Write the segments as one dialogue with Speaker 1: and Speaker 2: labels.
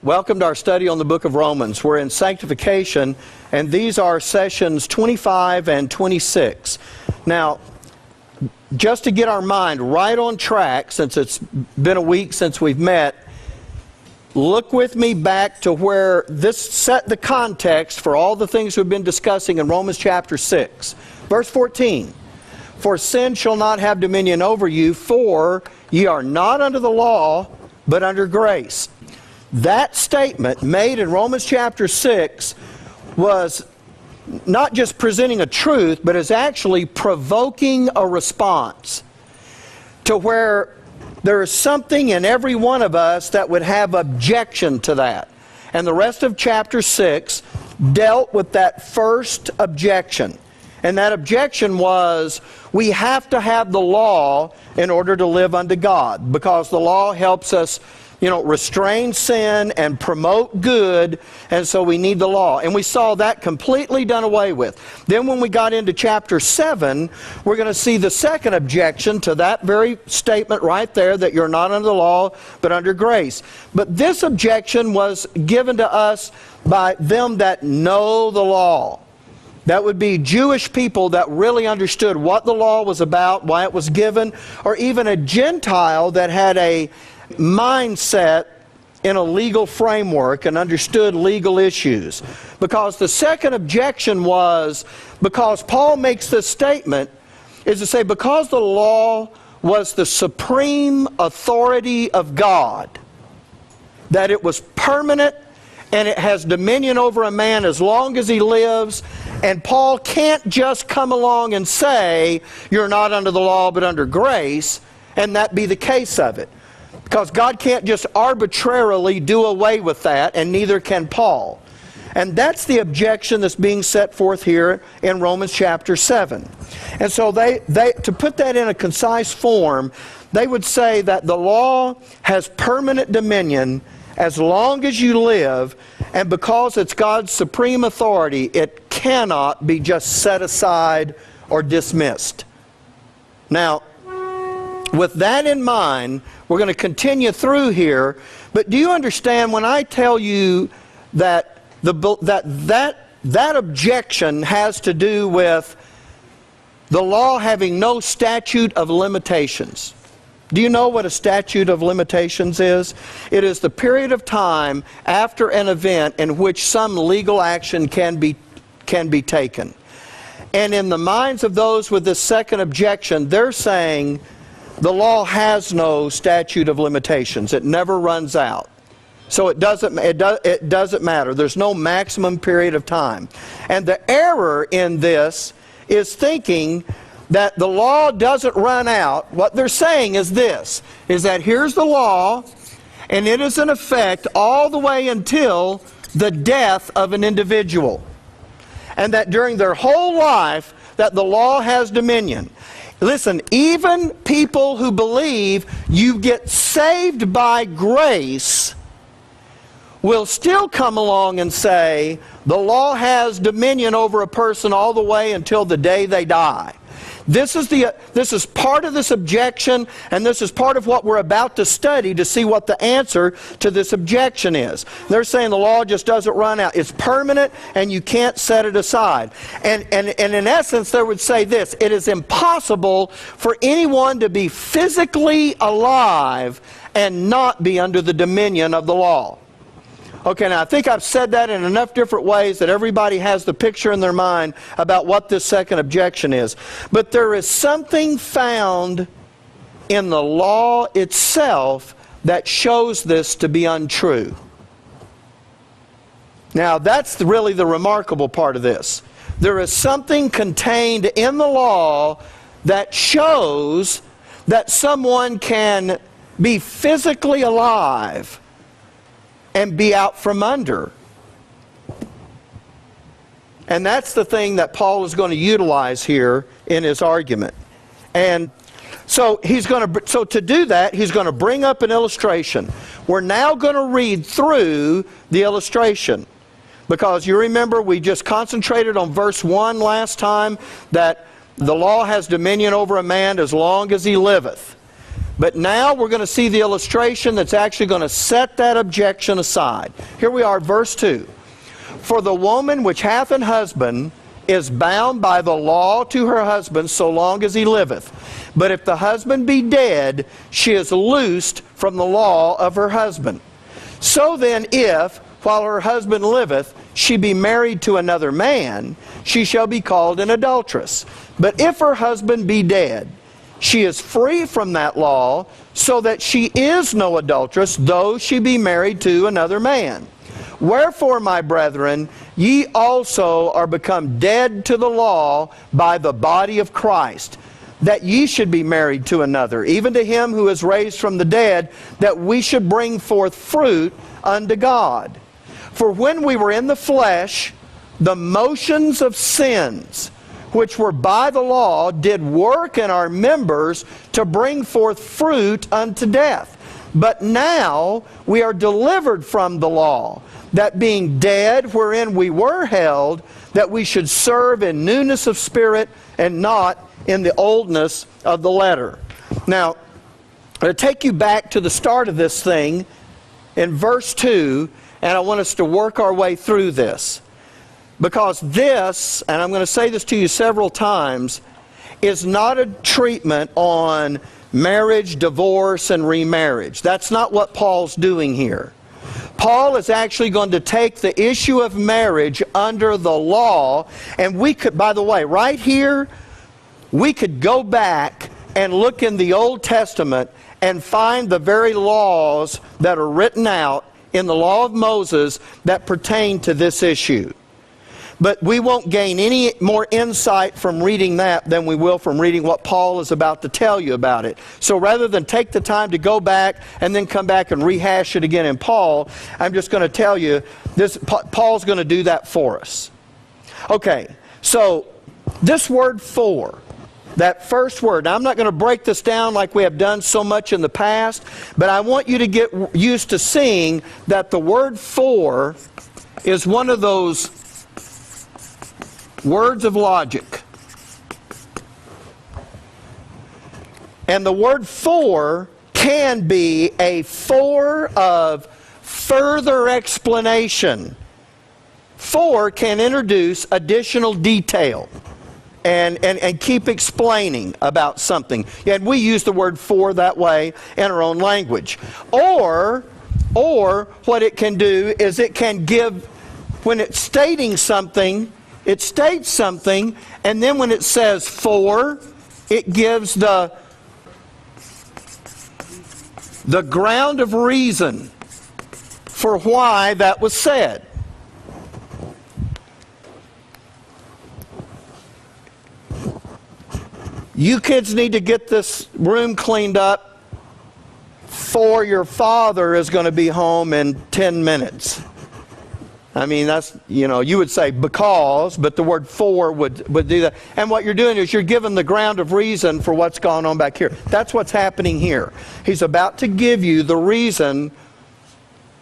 Speaker 1: Welcome to our study on the book of Romans. We're in Sanctification, and these are sessions 25 and 26. Now, just to get our mind right on track, since it's been a week since we've met, look with me back to where this set the context for all the things we've been discussing in Romans chapter 6. Verse 14, "For sin shall not have dominion over you, for ye are not under the law, but under grace." That statement made in Romans chapter 6 was not just presenting a truth, but is actually provoking a response to where there is something in every one of us that would have objection to that. And the rest of chapter 6 dealt with that first objection. And that objection was, we have to have the law in order to live unto God, because the law helps us restrain sin and promote good, and so we need the law. And we saw that completely done away with. Then when we got into chapter 7, we're going to see the second objection to that very statement right there, that you're not under the law, but under grace. But this objection was given to us by them that know the law. That would be Jewish people that really understood what the law was about, why it was given, or even a Gentile that had a mindset in a legal framework and understood legal issues. Because the second objection was, because Paul makes this statement, is to say, because the law was the supreme authority of God, that it was permanent and it has dominion over a man as long as he lives, and Paul can't just come along and say, you're not under the law but under grace, and that be the case of it. Because God can't just arbitrarily do away with that, and neither can Paul. And that's the objection that's being set forth here in Romans chapter 7. And so they to put that in a concise form, they would say that the law has permanent dominion as long as you live, and because it's God's supreme authority, it cannot be just set aside or dismissed. Now, with that in mind, we're going to continue through here, but do you understand when I tell you that that objection has to do with the law having no statute of limitations? Do you know what a statute of limitations is? It is the period of time after an event in which some legal action can be taken. And in the minds of those with this second objection, they're saying the law has no statute of limitations. It never runs out. So it doesn't matter. There's no maximum period of time. And the error in this is thinking that the law doesn't run out. What they're saying is this, is that here's the law, and it is in effect all the way until the death of an individual. And that during their whole life, that the law has dominion. Listen, even people who believe you get saved by grace will still come along and say the law has dominion over a person all the way until the day they die. This is part of this objection, and this is part of what we're about to study to see what the answer to this objection is. They're saying the law just doesn't run out. It's permanent, and you can't set it aside. And in essence, they would say this: it is impossible for anyone to be physically alive and not be under the dominion of the law. Okay, now I think I've said that in enough different ways that everybody has the picture in their mind about what this second objection is. But there is something found in the law itself that shows this to be untrue. Now that's really the remarkable part of this. There is something contained in the law that shows that someone can be physically alive and be out from under. And that's the thing that Paul is going to utilize here in his argument. And so to do that, he's going to bring up an illustration. We're now going to read through the illustration, because you remember we just concentrated on verse 1 last time, that the law has dominion over a man as long as he liveth. But now we're going to see the illustration that's actually going to set that objection aside. Here we are, verse 2. For the woman which hath an husband is bound by the law to her husband so long as he liveth. But if the husband be dead, she is loosed from the law of her husband. So then, if, while her husband liveth, she be married to another man, she shall be called an adulteress. But if her husband be dead, she is free from that law, so that she is no adulteress, though she be married to another man. Wherefore, my brethren, ye also are become dead to the law by the body of Christ, that ye should be married to another, even to him who is raised from the dead, that we should bring forth fruit unto God. For when we were in the flesh, the motions of sins, which were by the law, did work in our members to bring forth fruit unto death. But now we are delivered from the law, that being dead wherein we were held, that we should serve in newness of spirit and not in the oldness of the letter. Now, I'm going to take you back to the start of this thing in verse 2, and I want us to work our way through this. Because this, and I'm going to say this to you several times, is not a treatment on marriage, divorce, and remarriage. That's not what Paul's doing here. Paul is actually going to take the issue of marriage under the law, and we could, by the way, right here, we could go back and look in the Old Testament and find the very laws that are written out in the law of Moses that pertain to this issue. But we won't gain any more insight from reading that than we will from reading what Paul is about to tell you about it. So rather than take the time to go back and then come back and rehash it again in Paul, I'm just going to tell you, Paul's going to do that for us. Okay, so this word for, that first word, now I'm not going to break this down like we have done so much in the past, but I want you to get used to seeing that the word for is one of those words of logic. And the word for can be a for of further explanation. For can introduce additional detail and keep explaining about something. And we use the word for that way in our own language. Or what it can do is it can give, when it's stating something, it states something, and then when it says for, it gives the ground of reason for why that was said. You kids need to get this room cleaned up, for your father is going to be home in 10 minutes. I mean, that's, you would say because, but the word for would do that. And what you're doing is you're giving the ground of reason for what's going on back here. That's what's happening here. He's about to give you the reason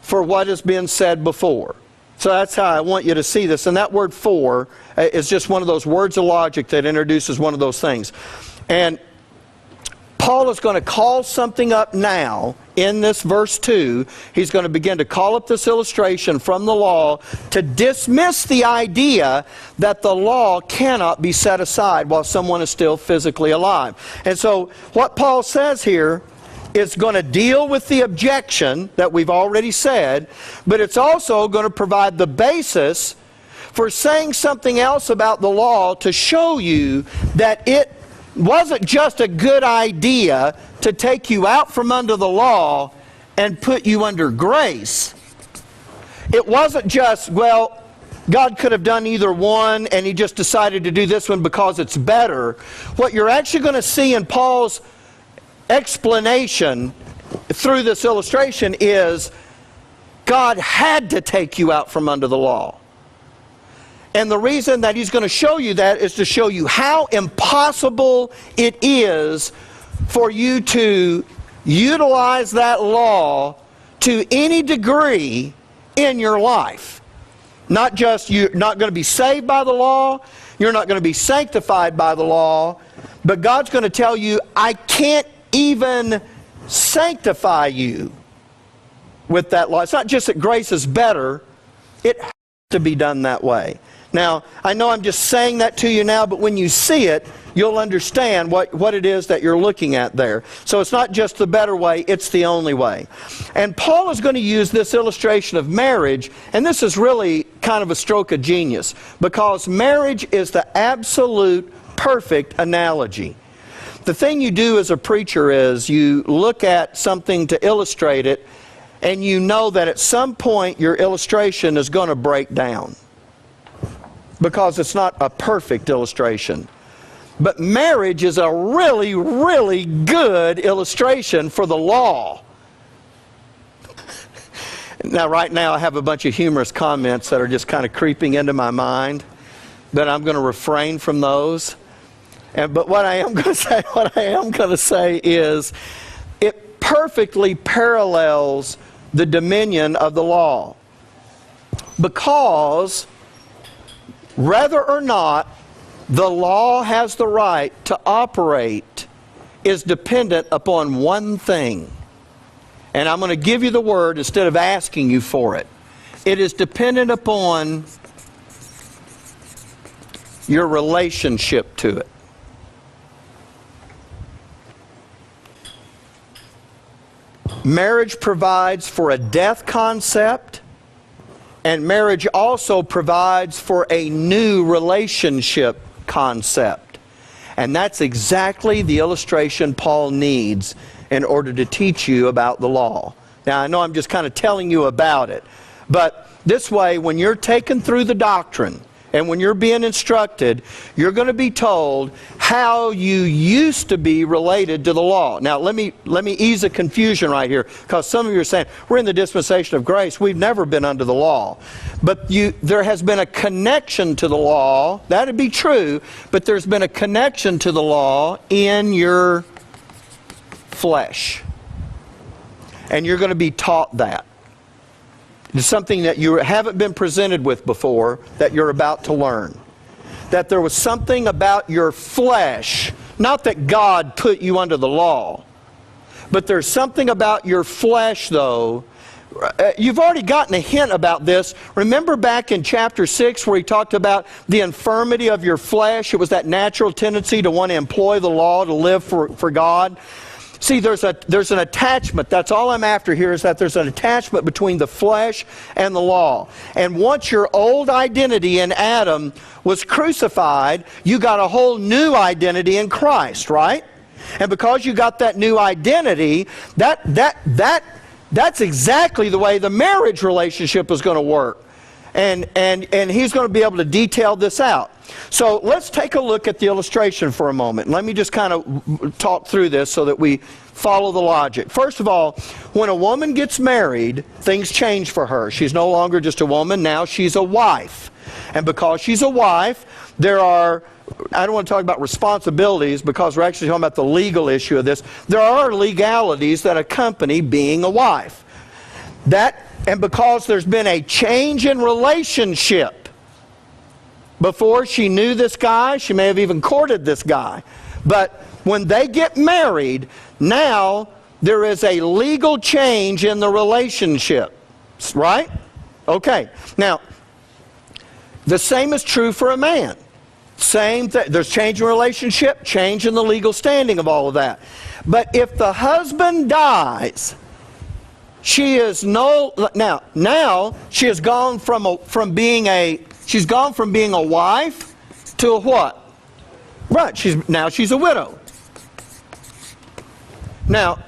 Speaker 1: for what has been said before. So that's how I want you to see this. And that word for is just one of those words of logic that introduces one of those things. And Paul is going to call something up now in this verse 2. He's going to begin to call up this illustration from the law to dismiss the idea that the law cannot be set aside while someone is still physically alive. And so what Paul says here is going to deal with the objection that we've already said, but it's also going to provide the basis for saying something else about the law to show you that it wasn't just a good idea to take you out from under the law and put you under grace. It wasn't just, well, God could have done either one and he just decided to do this one because it's better. What you're actually going to see in Paul's explanation through this illustration is God had to take you out from under the law. And the reason that he's going to show you that is to show you how impossible it is for you to utilize that law to any degree in your life. Not just you're not going to be saved by the law, you're not going to be sanctified by the law, but God's going to tell you, I can't even sanctify you with that law. It's not just that grace is better, it has to be done that way. Now, I know I'm just saying that to you now, but when you see it, you'll understand what it is that you're looking at there. So it's not just the better way, it's the only way. And Paul is going to use this illustration of marriage, and this is really kind of a stroke of genius, because marriage is the absolute perfect analogy. The thing you do as a preacher is you look at something to illustrate it, and you know that at some point your illustration is going to break down, because it's not a perfect illustration. But marriage is a really, really good illustration for the law. Now, right now, I have a bunch of humorous comments that are just kind of creeping into my mind, but I'm going to refrain from those. But what I am going to say is, it perfectly parallels the dominion of the law, because whether or not the law has the right to operate is dependent upon one thing. And I'm going to give you the word instead of asking you for it. It is dependent upon your relationship to it. Marriage provides for a death concept, and marriage also provides for a new relationship concept. And that's exactly the illustration Paul needs in order to teach you about the law. Now, I know I'm just kind of telling you about it, but this way, when you're taken through the doctrine and when you're being instructed, you're going to be told how you used to be related to the law. Now, let me ease the confusion right here, because some of you are saying, we're in the dispensation of grace, we've never been under the law. But there has been a connection to the law. That would be true, but there's been a connection to the law in your flesh. And you're going to be taught that. It's something that you haven't been presented with before that you're about to learn. That there was something about your flesh, not that God put you under the law, but there's something about your flesh, though. You've already gotten a hint about this. Remember back in chapter 6 where he talked about the infirmity of your flesh? It was that natural tendency to want to employ the law to live for God. See, there's an attachment. That's all I'm after here, is that there's an attachment between the flesh and the law. And once your old identity in Adam was crucified, you got a whole new identity in Christ, right? And because you got that new identity, that's exactly the way the marriage relationship is going to work. And he's going to be able to detail this out. So let's take a look at the illustration for a moment. Let me just kind of talk through this so that we follow the logic. First of all, when a woman gets married, things change for her. She's no longer just a woman, now she's a wife. And because she's a wife, there are, I don't want to talk about responsibilities because we're actually talking about the legal issue of this. There are legalities that accompany being a wife. And because there's been a change in relationship. Before she knew this guy, she may have even courted this guy. But when they get married, now there is a legal change in the relationship. Right? Okay. Now, the same is true for a man. Same thing. There's change in relationship, change in the legal standing of all of that. But if the husband dies, she is now she has gone from being a wife to a what? Right, now she's a widow. Now,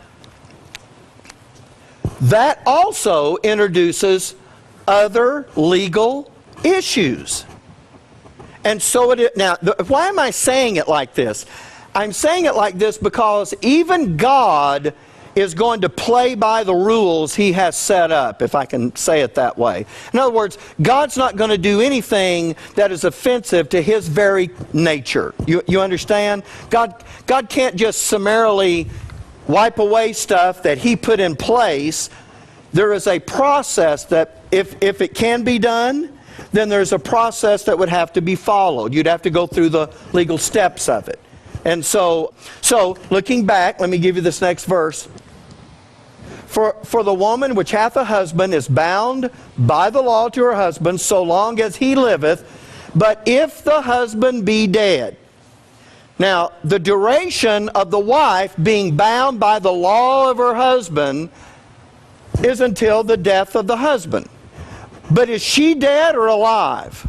Speaker 1: that also introduces other legal issues. And so why am I saying it like this? I'm saying it like this because even God is going to play by the rules he has set up, if I can say it that way. In other words, God's not going to do anything that is offensive to his very nature. You understand? God can't just summarily wipe away stuff that he put in place. There is a process that if it can be done, then there's a process that would have to be followed. You'd have to go through the legal steps of it. And so looking back, let me give you this next verse. For the woman which hath a husband is bound by the law to her husband so long as he liveth, but if the husband be dead. Now, the duration of the wife being bound by the law of her husband is until the death of the husband. But is she dead or alive?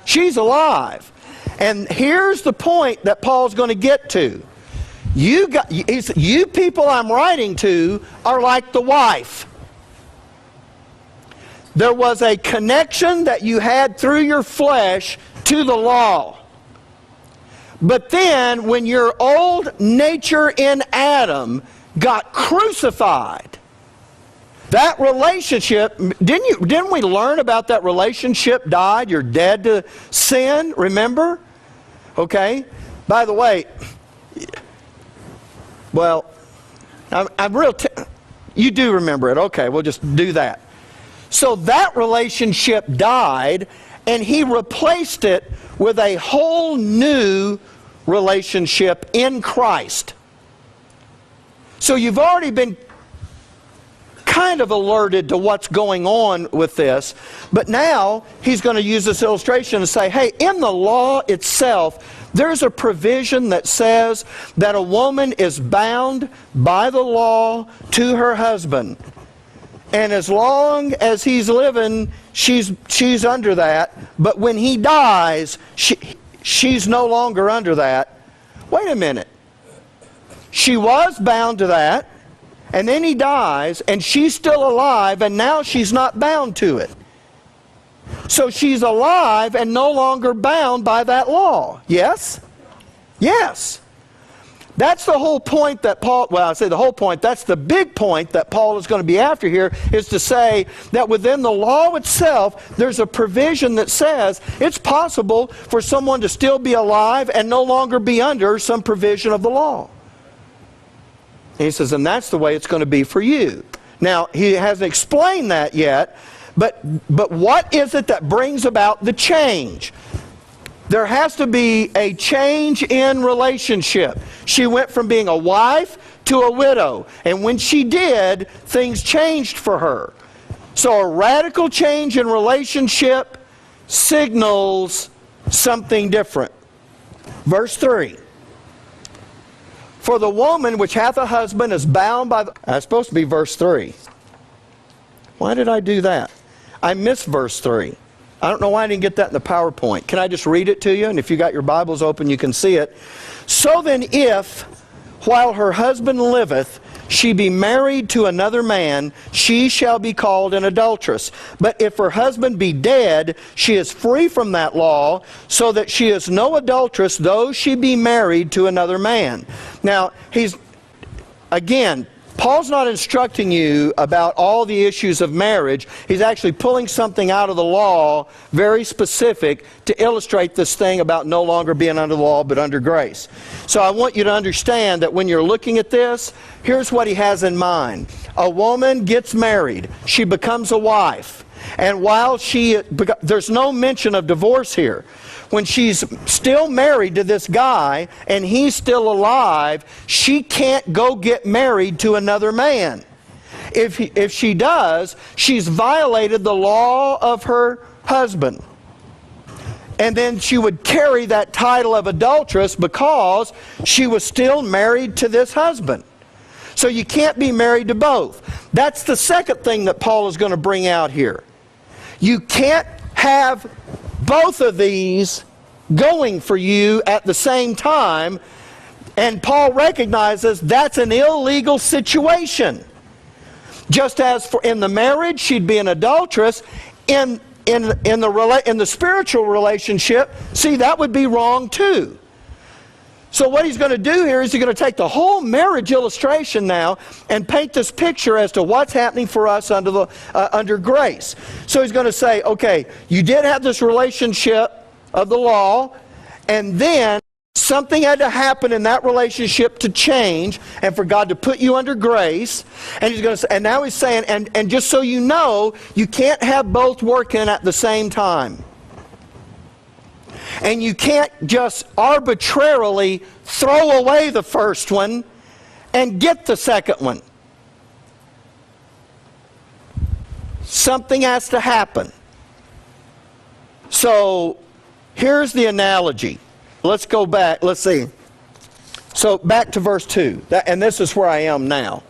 Speaker 1: She's alive. And here's the point that Paul's going to get to. You people I'm writing to are like the wife. There was a connection that you had through your flesh to the law. But then when your old nature in Adam got crucified, that relationship, didn't we learn about that relationship died? You're dead to sin, remember? Okay? By the way, well, you do remember it. Okay, we'll just do that. So that relationship died, and he replaced it with a whole new relationship in Christ. So you've already been kind of alerted to what's going on with this, but now he's going to use this illustration and say, hey, in the law itself, there's a provision that says that a woman is bound by the law to her husband. And as long as he's living, she's under that. But when he dies, she's no longer under that. Wait a minute. She was bound to that, and then he dies, and she's still alive, and now she's not bound to it. So she's alive and no longer bound by that law. Yes? Yes. That's the whole point that Paul, well, I say the whole point, that's the big point that Paul is going to be after here, is to say that within the law itself, there's a provision that says it's possible for someone to still be alive and no longer be under some provision of the law. And he says, and that's the way it's going to be for you. Now, he hasn't explained that yet, but what is it that brings about the change? There has to be a change in relationship. She went from being a wife to a widow. And when she did, things changed for her. So a radical change in relationship signals something different. Verse 3. For the woman which hath a husband is bound by the... That's supposed to be verse 3. Why did I do that? I missed verse 3. I don't know why I didn't get that in the PowerPoint. Can I just read it to you? And if you got your Bibles open, you can see it. So then if, while her husband liveth, she be married to another man, she shall be called an adulteress. But if her husband be dead, she is free from that law, so that she is no adulteress, though she be married to another man. Now, Paul's not instructing you about all the issues of marriage. He's actually pulling something out of the law, very specific, to illustrate this thing about no longer being under the law but under grace. So I want you to understand that when you're looking at this, here's what he has in mind. A woman gets married. She becomes a wife. And while there's no mention of divorce here. When she's still married to this guy and he's still alive, she can't go get married to another man. If she does, she's violated the law of her husband. And then she would carry that title of adulteress because she was still married to this husband. So you can't be married to both. That's the second thing that Paul is going to bring out here. You can't have both of these going for you at the same time, and Paul recognizes that's an illegal situation. Just as in the marriage she'd be an adulteress, in the spiritual relationship, see, that would be wrong too. So what he's going to do here is he's going to take the whole marriage illustration now and paint this picture as to what's happening for us under grace. So he's going to say, okay, you did have this relationship of the law, and then something had to happen in that relationship to change and for God to put you under grace. And he's going to say, and now he's saying, and just so you know, you can't have both working at the same time. And you can't just arbitrarily throw away the first one and get the second one. Something has to happen. So here's the analogy. Let's go back. Let's see. So back to verse 2. And this is where I am now.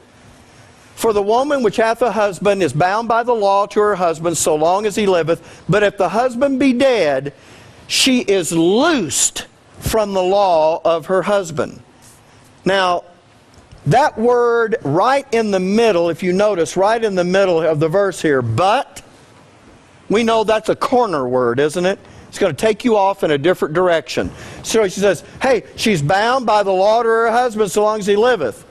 Speaker 1: For the woman which hath a husband is bound by the law to her husband so long as he liveth. But if the husband be dead, she is loosed from the law of her husband. Now, that word right in the middle, if you notice, right in the middle of the verse here, but, we know that's a corner word, isn't it? It's going to take you off in a different direction. So she says, hey, she's bound by the law to her husband so long as he liveth.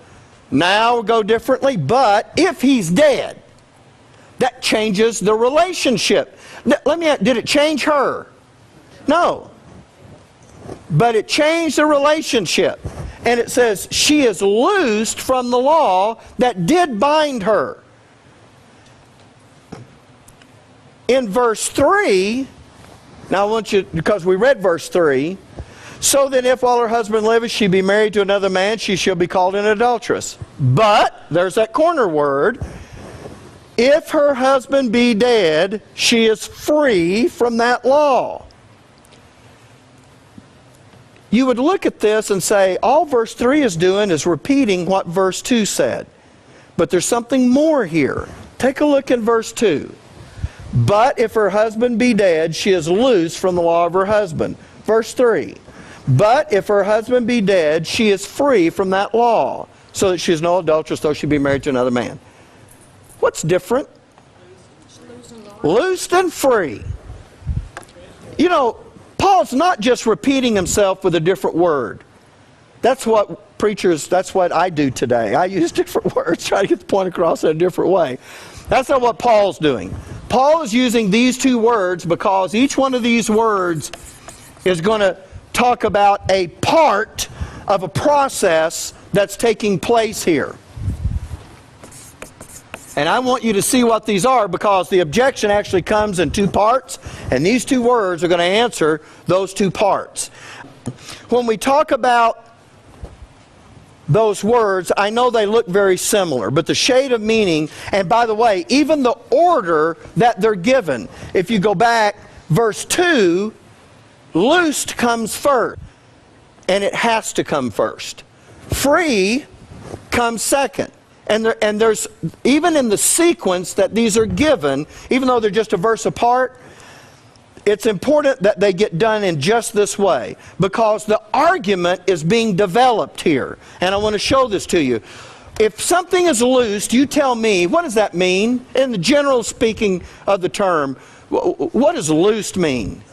Speaker 1: Now we'll go differently, but if he's dead, that changes the relationship. Let me ask, did it change her? No. But it changed the relationship. And it says she is loosed from the law that did bind her. In verse 3, now I want you, because we read verse 3, so then if while her husband liveth she be married to another man, she shall be called an adulteress. But, there's that corner word, if her husband be dead, she is free from that law. You would look at this and say, all verse 3 is doing is repeating what verse 2 said. But there's something more here. Take a look in verse 2. But if her husband be dead, she is loose from the law of her husband. Verse 3. But if her husband be dead, she is free from that law, so that she is no adulteress, though she be married to another man. What's different? Loosed and free. You know, Paul's not just repeating himself with a different word. That's what preachers, that's what I do today. I use different words, try to get the point across in a different way. That's not what Paul's doing. Paul is using these two words because each one of these words is going to talk about a part of a process that's taking place here. And I want you to see what these are, because the objection actually comes in two parts, and these two words are going to answer those two parts. When we talk about those words, I know they look very similar, but the shade of meaning, and by the way, even the order that they're given, if you go back, verse 2, loosed comes first, and it has to come first. Free comes second. And there's, even in the sequence that these are given, even though they're just a verse apart, it's important that they get done in just this way, because the argument is being developed here. And I want to show this to you. If something is loosed, you tell me, what does that mean? In the general speaking of the term, what does loosed mean?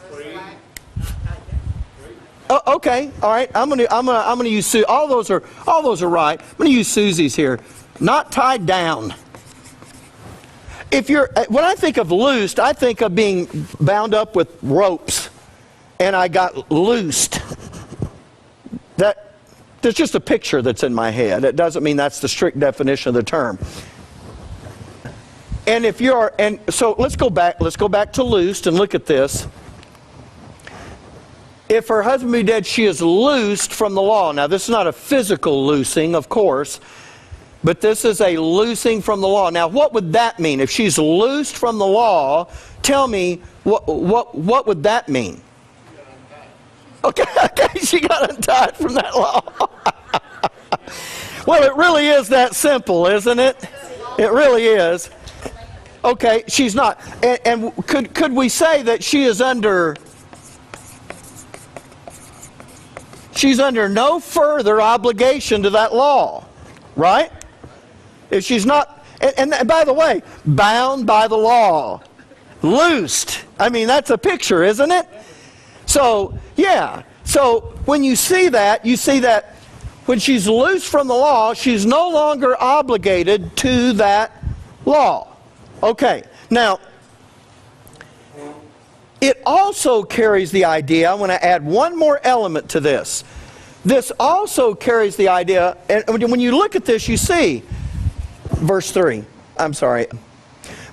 Speaker 1: Oh, okay, all right. I'm gonna use all those are right. I'm gonna use Susie's here. Not tied down. When I think of loosed, I think of being bound up with ropes, and I got loosed. There's just a picture that's in my head. It doesn't mean that's the strict definition of the term. And so let's go back to loosed and look at this. If her husband be dead, she is loosed from the law. Now, this is not a physical loosing, of course, but this is a loosing from the law. Now, what would that mean? If she's loosed from the law, tell me, what would that mean? Okay, she got untied from that law. Well, it really is that simple, isn't it? It really is. Okay, she's not. And could we say that she's under no further obligation to that law, right? If she's not, and by the way, bound by the law, loosed. I mean, that's a picture, isn't it? So, yeah. So, when you see that when she's loosed from the law, she's no longer obligated to that law. Okay. Now, it also carries the idea, I want to add one more element to this. This also carries the idea, and when you look at this, you see, verse 3, I'm sorry,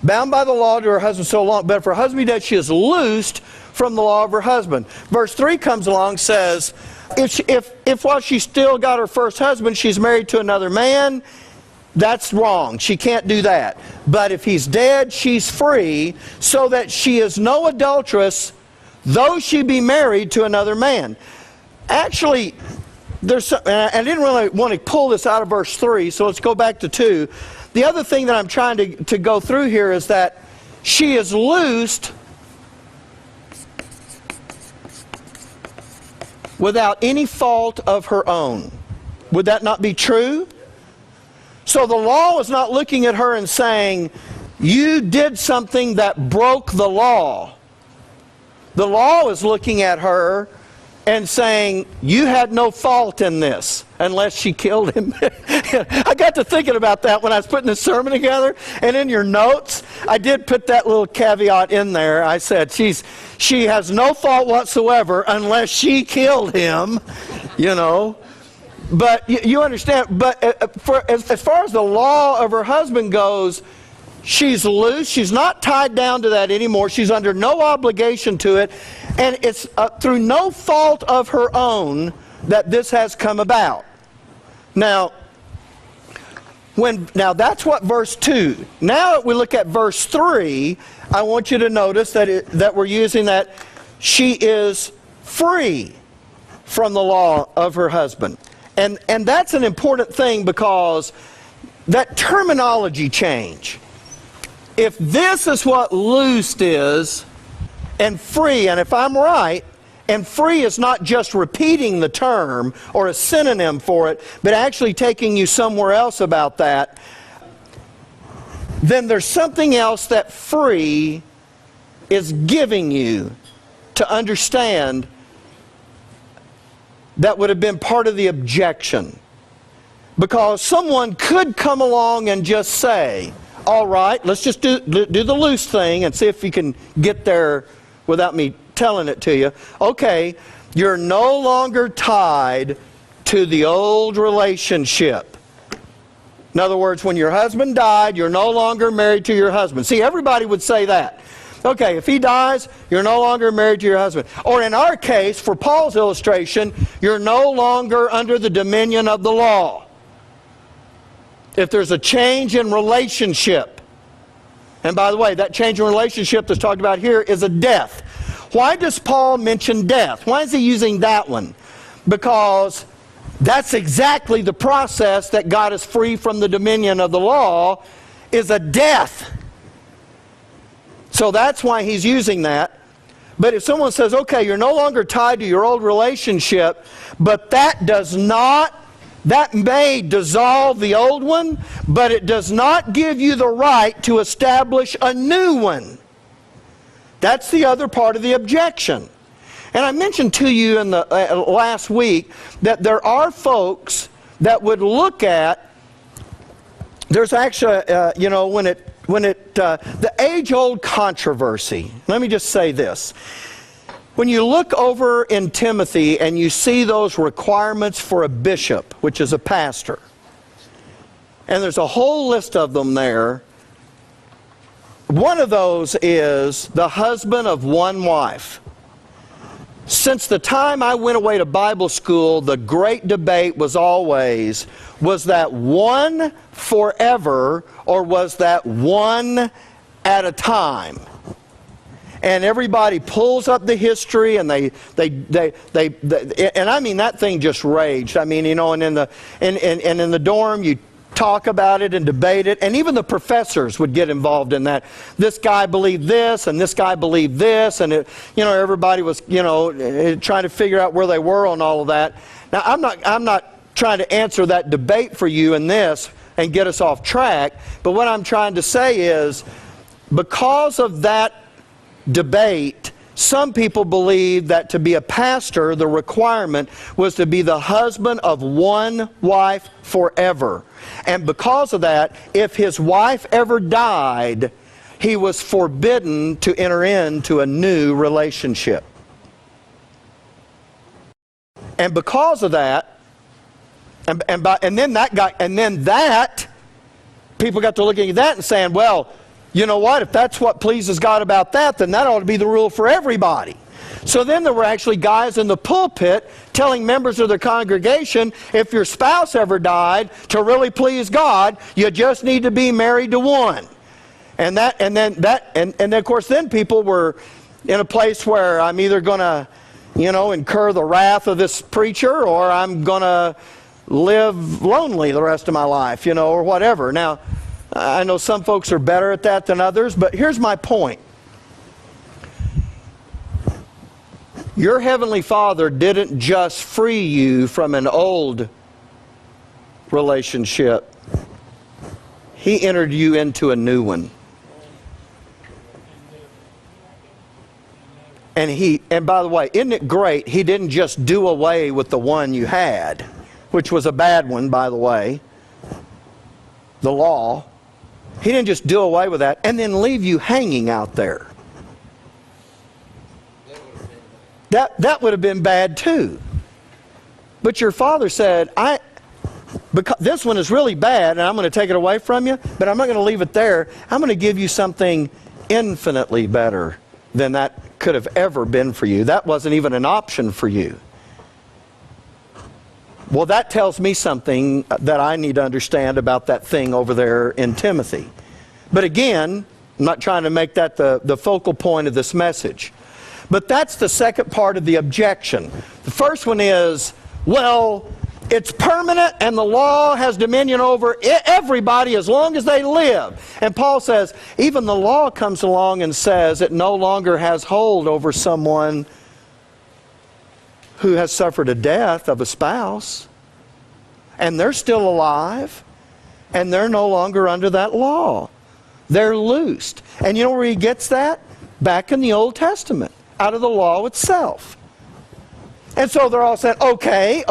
Speaker 1: bound by the law to her husband so long, but if her husband be dead, she is loosed from the law of her husband. Verse 3 comes along, says, if while she still got her first husband, she's married to another man, That's wrong. She can't do that. But if he's dead, she's free, so that she is no adulteress, though she be married to another man. Actually, I didn't really want to pull this out of verse 3, so let's go back to 2. The other thing that I'm trying to go through here is that she is loosed without any fault of her own. Would that not be true? So the law is not looking at her and saying, you did something that broke the law. The law is looking at her and saying, you had no fault in this, unless she killed him. I got to thinking about that when I was putting the sermon together, and in your notes, I did put that little caveat in there. I said, she has no fault whatsoever unless she killed him, you know. But you understand, but as far as the law of her husband goes, she's loose. She's not tied down to that anymore. She's under no obligation to it. And it's through no fault of her own that this has come about. Now that's what verse 2. Now we look at verse 3. I want you to notice that we're using that she is free from the law of her husband. And that's an important thing, because that terminology change. If this is what loosed is, and free, and if I'm right, and free is not just repeating the term or a synonym for it, but actually taking you somewhere else about that, then there's something else that free is giving you to understand that would have been part of the objection. Because someone could come along and just say, all right, let's just do the loose thing and see if you can get there without me telling it to you. Okay, you're no longer tied to the old relationship. In other words, when your husband died, you're no longer married to your husband. See, everybody would say that. Okay, if he dies, you're no longer married to your husband. Or in our case, for Paul's illustration, you're no longer under the dominion of the law. If there's a change in relationship, and by the way, that change in relationship that's talked about here is a death. Why does Paul mention death? Why is he using that one? Because that's exactly the process that got us free from the dominion of the law, is a death. So that's why he's using that. But if someone says, okay, you're no longer tied to your old relationship, but that may dissolve the old one, but it does not give you the right to establish a new one. That's the other part of the objection. And I mentioned to you in the last week that there are folks that would look at, there's actually, the age-old controversy. Let me just say this. When you look over in Timothy and you see those requirements for a bishop, which is a pastor, and there's a whole list of them there, one of those is the husband of one wife. Since the time I went away to Bible school, the great debate was always, was that one forever or was that one at a time? And everybody pulls up the history, and they and I mean, that thing just raged. I mean, you know, and in the dorm you talk about it and debate it, and even the professors would get involved in that. This guy believed this, and this guy believed this, and everybody was trying to figure out where they were on all of that. Now, I'm not trying to answer that debate for you in this and get us off track, but what I'm trying to say is, because of that debate, some people believe that to be a pastor, the requirement was to be the husband of one wife forever. And because of that, if his wife ever died, he was forbidden to enter into a new relationship. And because of that, and then people got to looking at that and saying, well, you know what? If that's what pleases God about that, then that ought to be the rule for everybody. So then there were actually guys in the pulpit telling members of their congregation, if your spouse ever died, to really please God, you just need to be married to one. And then of course then people were in a place where I'm either going to, incur the wrath of this preacher, or I'm going to live lonely the rest of my life, or whatever. Now, I know some folks are better at that than others, but here's my point. Your Heavenly Father didn't just free you from an old relationship. He entered you into a new one. And by the way, isn't it great, He didn't just do away with the one you had, which was a bad one, by the way, the law. He didn't just do away with that and then leave you hanging out there. That would have been bad too. But your Father said, because this one is really bad and I'm going to take it away from you, but I'm not going to leave it there. I'm going to give you something infinitely better than that could have ever been for you. That wasn't even an option for you. Well, that tells me something that I need to understand about that thing over there in Timothy. But again, I'm not trying to make that the focal point of this message. But that's the second part of the objection. The first one is, well, it's permanent and the law has dominion over everybody as long as they live. And Paul says, even the law comes along and says it no longer has hold over someone who has suffered a death of a spouse. And they're still alive. And they're no longer under that law. They're loosed. And you know where he gets that? Back in the Old Testament. Out of the law itself. And so they're all saying, okay,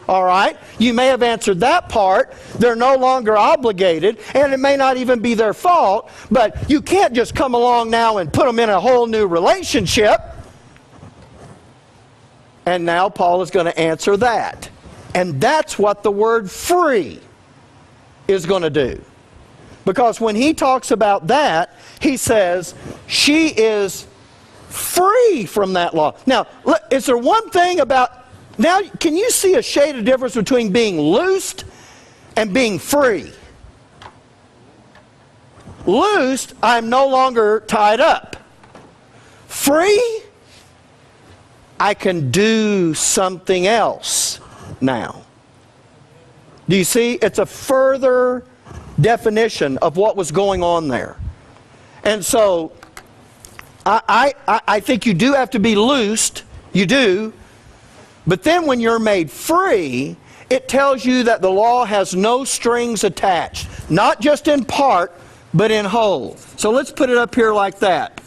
Speaker 1: all right. You may have answered that part. They're no longer obligated, and it may not even be their fault, but you can't just come along now and put them in a whole new relationship. And now Paul is going to answer that. And that's what the word free is going to do. Because when he talks about that, he says, she is free from that law. Now, is there one thing about... Now, can you see a shade of difference between being loosed and being free? Loosed, I'm no longer tied up. Free, I can do something else now. Do you see? It's a further definition of what was going on there. And so, I think you do have to be loosed. You do. But then when you're made free, it tells you that the law has no strings attached. Not just in part, but in whole. So let's put it up here like that.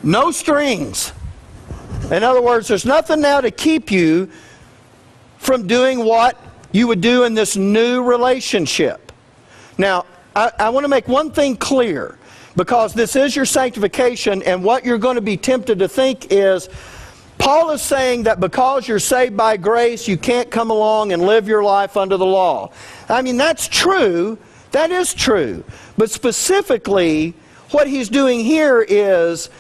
Speaker 1: No strings. In other words, there's nothing now to keep you from doing what you would do in this new relationship. Now, I want to make one thing clear. Because this is your sanctification, and what you're going to be tempted to think is, Paul is saying that because you're saved by grace, you can't come along and live your life under the law. I mean, that's true. That is true. But specifically, what he's doing here is,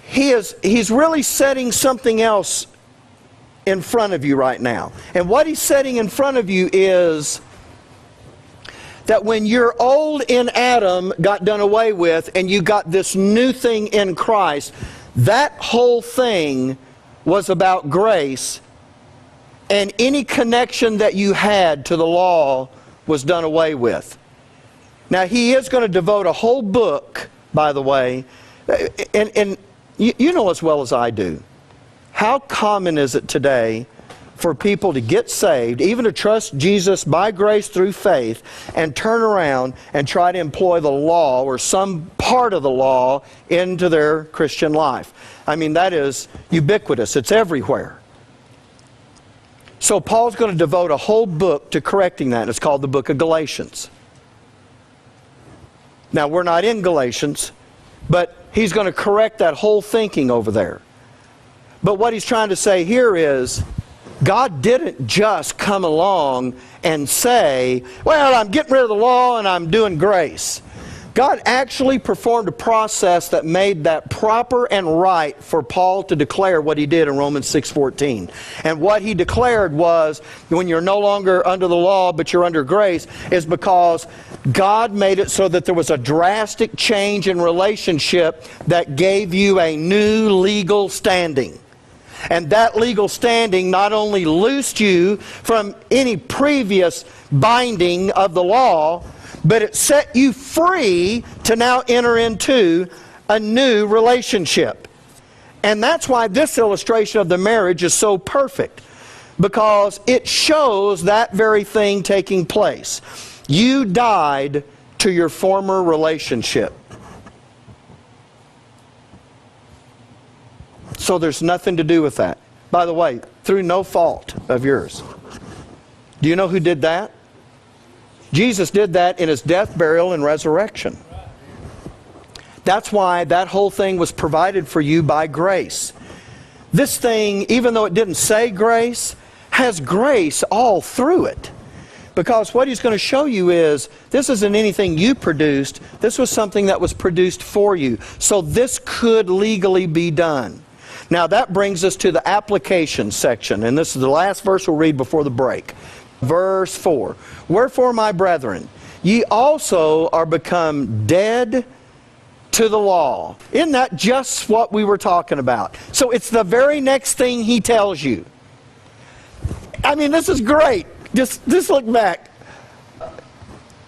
Speaker 1: he's really setting something else in front of you right now. And what he's setting in front of you is that when your old in Adam got done away with and you got this new thing in Christ, that whole thing was about grace, and any connection that you had to the law was done away with. Now, he is going to devote a whole book, by the way, and you know as well as I do, how common is it today for people to get saved, even to trust Jesus by grace through faith, and turn around and try to employ the law or some part of the law into their Christian life. I mean, that is ubiquitous. It's everywhere. So Paul's going to devote a whole book to correcting that. It's called the book of Galatians. Now, we're not in Galatians, but he's going to correct that whole thinking over there. But what he's trying to say here is, God didn't just come along and say, well, I'm getting rid of the law and I'm doing grace. God actually performed a process that made that proper and right for Paul to declare what he did in Romans 6:14. And what he declared was, when you're no longer under the law but you're under grace, is because God made it so that there was a drastic change in relationship that gave you a new legal standing. And that legal standing not only loosed you from any previous binding of the law, but it set you free to now enter into a new relationship. And that's why this illustration of the marriage is so perfect, because it shows that very thing taking place. You died to your former relationship. So there's nothing to do with that. By the way, through no fault of yours. Do you know who did that? Jesus did that in his death, burial, and resurrection. That's why that whole thing was provided for you by grace. This thing, even though it didn't say grace, has grace all through it. Because what he's going to show you is, this isn't anything you produced. This was something that was produced for you. So this could legally be done. Now that brings us to the application section. And this is the last verse we'll read before the break. Verse 4. Wherefore, my brethren, ye also are become dead to the law. Isn't that just what we were talking about? So it's the very next thing he tells you. I mean, this is great. Just look back.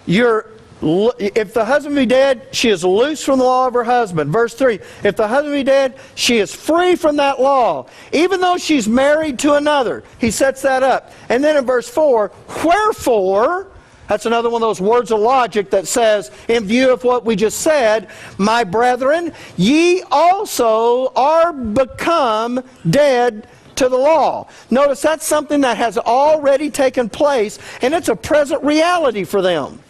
Speaker 1: If the husband be dead, she is loose from the law of her husband. Verse 3, if the husband be dead, she is free from that law, even though she's married to another. He sets that up. And then in verse 4, wherefore, that's another one of those words of logic that says, in view of what we just said, my brethren, ye also are become dead to the law. Notice that's something that has already taken place, and it's a present reality for them.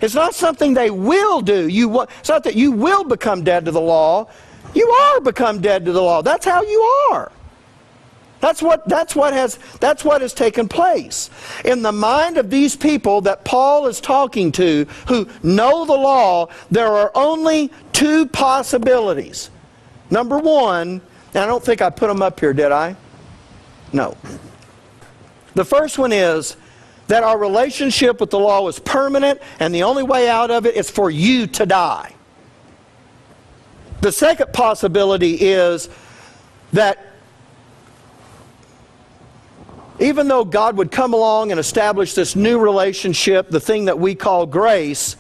Speaker 1: It's not something they will do. It's not that you will become dead to the law. You are become dead to the law. That's how you are. That's what has taken place. In the mind of these people that Paul is talking to, who know the law, there are only two possibilities. Number one, and I don't think I put them up here, did I? No. The first one is that our relationship with the law is permanent, and the only way out of it is for you to die. The second possibility is that even though God would come along and establish this new relationship, the thing that we call grace,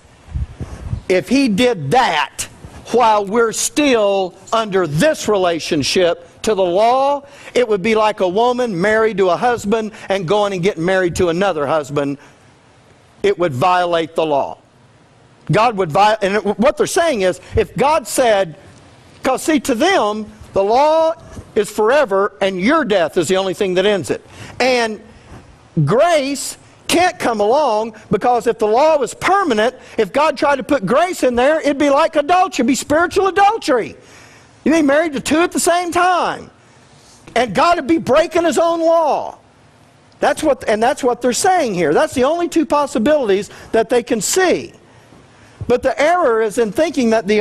Speaker 1: if He did that while we're still under this relationship to the law, it would be like a woman married to a husband and going and getting married to another husband. It would violate the law. God would violate, and what they're saying is, if God said, because see, to them, the law is forever and your death is the only thing that ends it. And grace can't come along, because if the law was permanent, if God tried to put grace in there, it'd be like adultery, it'd be spiritual adultery. You'd be married to two at the same time. And God would be breaking His own law. That's what they're saying here. That's the only two possibilities that they can see. But the error is in thinking that the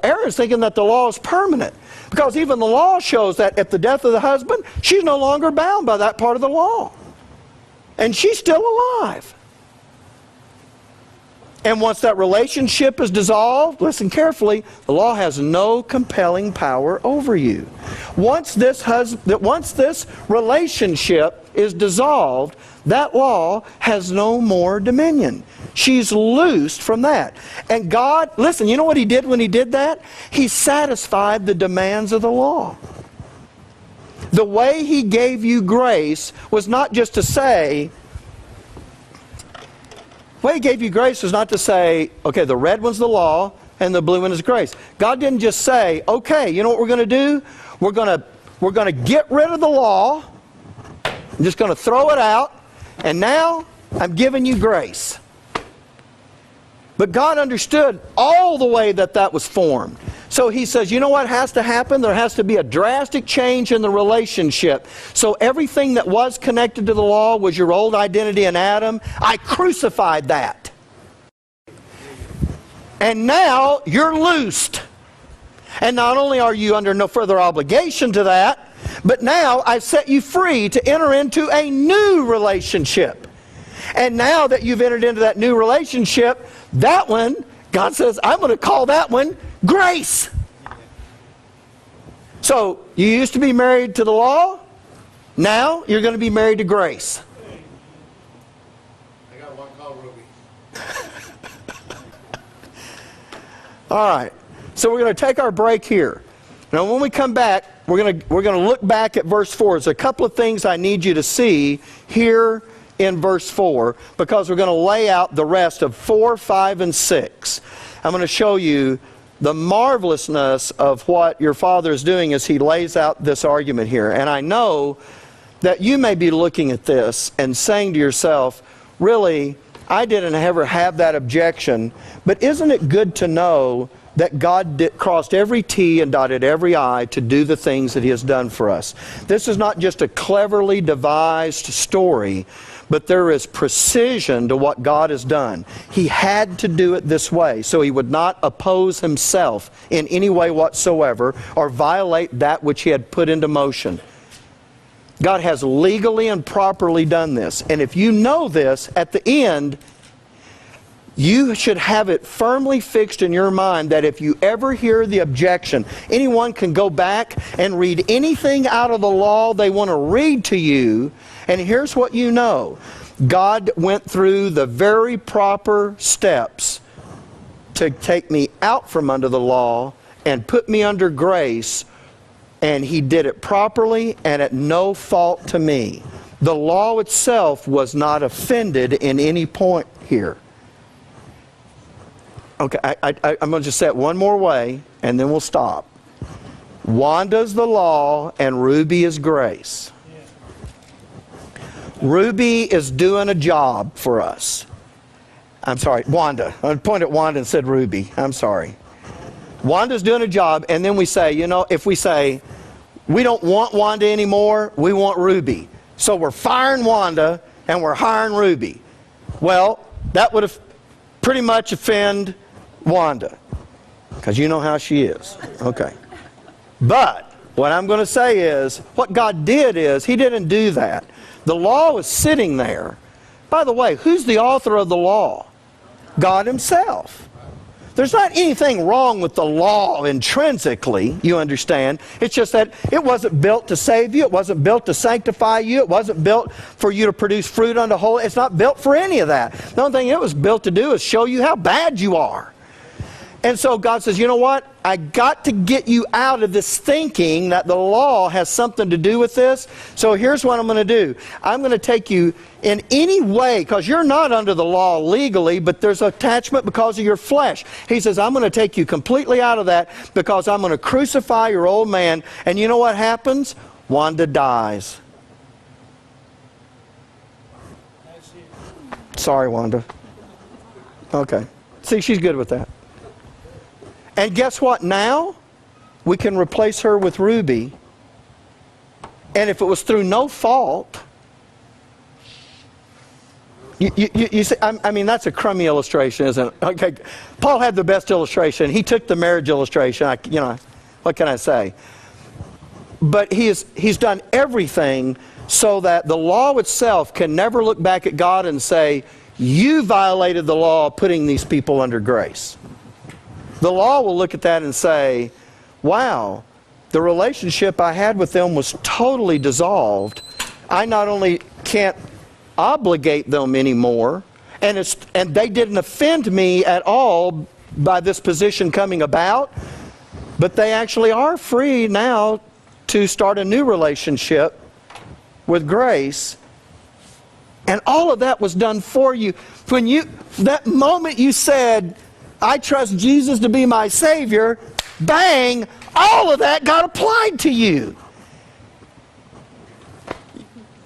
Speaker 1: error is thinking that the law is permanent. Because even the law shows that at the death of the husband, she's no longer bound by that part of the law. And she's still alive. And once that relationship is dissolved, listen carefully, the law has no compelling power over you. Once this relationship is dissolved, that law has no more dominion. She's loosed from that. And God, listen, you know what He did when He did that? He satisfied the demands of the law. The way He gave you grace was not just to say, the way He gave you grace was not to say, okay, the red one's the law and the blue one is grace. God didn't just say, okay, you know what we're going to do? We're going to get rid of the law. I'm just going to throw it out. And now I'm giving you grace. But God understood all the way that was formed. So He says, you know what has to happen? There has to be a drastic change in the relationship. So everything that was connected to the law was your old identity in Adam. I crucified that. And now you're loosed. And not only are you under no further obligation to that, but now I've set you free to enter into a new relationship. And now that you've entered into that new relationship, that one, God says, I'm going to call that one grace. So, you used to be married to the law. Now, you're going to be married to grace.
Speaker 2: I got one called Ruby.
Speaker 1: All right. So, we're going to take our break here. Now, when we come back, we're going to look back at verse 4. There's a couple of things I need you to see here in verse 4, because we're going to lay out the rest of 4, 5, and 6. I'm going to show you the marvelousness of what your Father is doing as He lays out this argument here. And I know that you may be looking at this and saying to yourself, really, I didn't ever have that objection, but isn't it good to know that God crossed every T and dotted every I to do the things that He has done for us? This is not just a cleverly devised story, but there is precision to what God has done. He had to do it this way, so He would not oppose Himself in any way whatsoever or violate that which He had put into motion. God has legally and properly done this. And if you know this, at the end, you should have it firmly fixed in your mind that if you ever hear the objection, anyone can go back and read anything out of the law they want to read to you, and here's what you know. God went through the very proper steps to take me out from under the law and put me under grace, and He did it properly and at no fault to me. The law itself was not offended in any point here. Okay, I'm going to just say it one more way, and then we'll stop. Wanda's the law, and Ruby is grace. Ruby is doing a job for us. I'm sorry, Wanda. I pointed at Wanda and said Ruby. I'm sorry. Wanda's doing a job, and then we say, you know, if we say, we don't want Wanda anymore, we want Ruby. So we're firing Wanda, and we're hiring Ruby. Well, that would have pretty much offend Wanda, because you know how she is. Okay. But what I'm going to say is, what God did is, He didn't do that. The law was sitting there. By the way, who's the author of the law? God Himself. There's not anything wrong with the law intrinsically, you understand. It's just that it wasn't built to save you. It wasn't built to sanctify you. It wasn't built for you to produce fruit unto holiness. It's not built for any of that. The only thing it was built to do is show you how bad you are. And so God says, you know what? I got to get you out of this thinking that the law has something to do with this. So here's what I'm going to do. I'm going to take you in any way, because you're not under the law legally, but there's attachment because of your flesh. He says, I'm going to take you completely out of that because I'm going to crucify your old man. And you know what happens? Wanda dies. Sorry, Wanda. Okay. See, she's good with that. And guess what now? We can replace her with Ruby. And if it was through no fault, you see, I mean, that's a crummy illustration, isn't it? Okay, Paul had the best illustration. He took the marriage illustration. You know, what can I say? But he's done everything so that the law itself can never look back at God and say, you violated the law putting these people under grace. The law will look at that and say, wow, the relationship I had with them was totally dissolved. I not only can't obligate them anymore, and they didn't offend me at all by this position coming about, but they actually are free now to start a new relationship with grace. And all of that was done for you. That moment you said, I trust Jesus to be my Savior, bang, all of that got applied to you.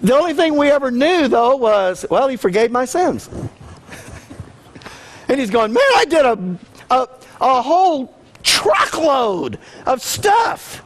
Speaker 1: The only thing we ever knew, though, was, well, He forgave my sins. And He's going, man, I did a whole truckload of stuff.